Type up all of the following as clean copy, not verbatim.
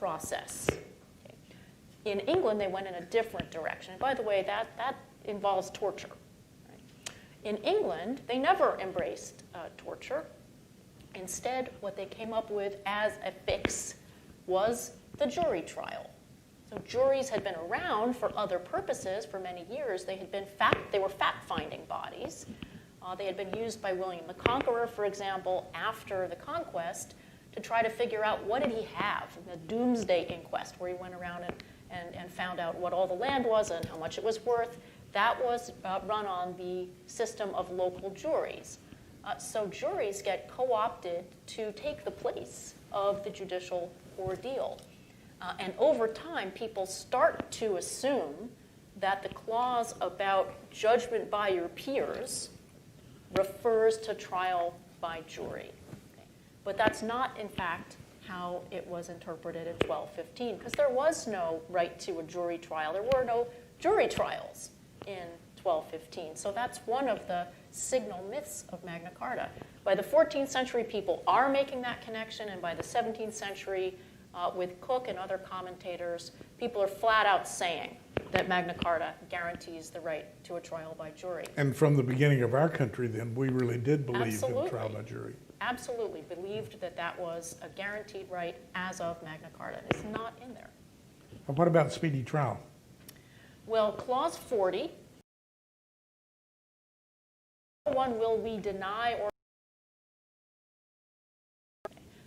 process. Okay. In England, they went in a different direction. By the way, that involves torture. Right? In England, they never embraced torture. Instead, what they came up with as a fix was the jury trial. So juries had been around for other purposes for many years. They were fact-finding bodies. They had been used by William the Conqueror, for example, after the conquest, to try to figure out what did he have in the Doomsday Inquest, where he went around and found out what all the land was and how much it was worth. That was run on the system of local juries. So juries get co-opted to take the place of the judicial ordeal. And over time, people start to assume that the clause about judgment by your peers refers to trial by jury. Okay. But that's not, in fact, how it was interpreted in 1215, because there was no right to a jury trial. There were no jury trials in 1215. So that's one of the signal myths of Magna Carta. By the 14th century, people are making that connection, and by the 17th century, with Cook and other commentators, people are flat out saying that Magna Carta guarantees the right to a trial by jury. And from the beginning of our country, then, we really did believe Absolutely. in trial by jury. Absolutely believed that that was a guaranteed right as of Magna Carta. It's not in there. And what about speedy trial? Well, Clause 40, no one will we deny or...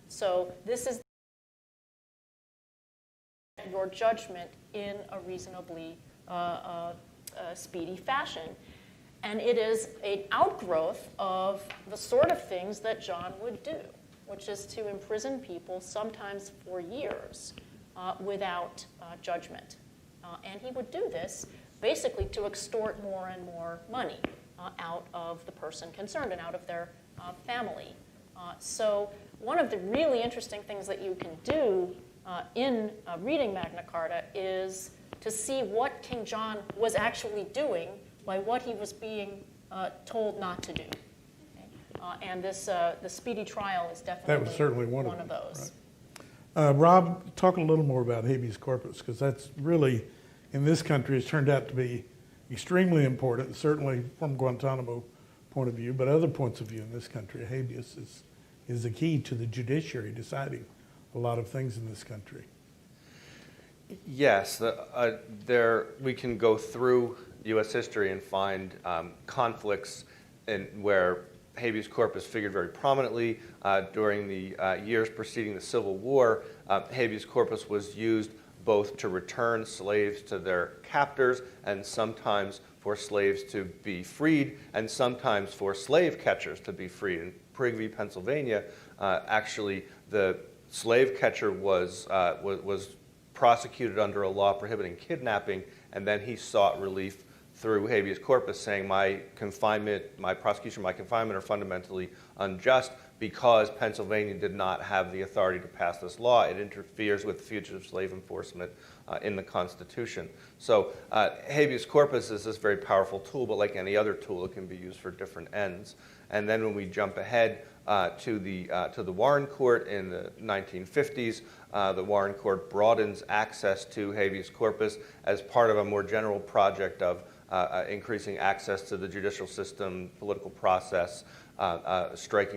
So this is your judgment in a reasonably speedy fashion. And it is an outgrowth of the sort of things that John would do, which is to imprison people sometimes for years without judgment. And he would do this basically to extort more and more money out of the person concerned and out of their family. So one of the really interesting things that you can do in reading Magna Carta is to see what King John was actually doing by what he was being told not to do. Okay? And this, the speedy trial is definitely That was certainly one of those. Right. Rob, talk a little more about habeas corpus, because that's really, in this country, has turned out to be extremely important, certainly from Guantanamo point of view, but other points of view in this country. Habeas is the key to the judiciary deciding a lot of things in this country. Yes, we can go through U.S. history and find conflicts where habeas corpus figured very prominently. During the years preceding the Civil War, habeas corpus was used both to return slaves to their captors and sometimes for slaves to be freed and sometimes for slave catchers to be freed. In Prigg, Pennsylvania, actually the slave catcher was prosecuted under a law prohibiting kidnapping, and then he sought relief through habeas corpus, saying my prosecution, my confinement are fundamentally unjust because Pennsylvania did not have the authority to pass this law. It interferes with fugitive slave enforcement in the Constitution. So habeas corpus is this very powerful tool, but like any other tool, it can be used for different ends. And then when we jump ahead to the Warren Court in the 1950s, the Warren Court broadens access to habeas corpus as part of a more general project of increasing access to the judicial system, political process, striking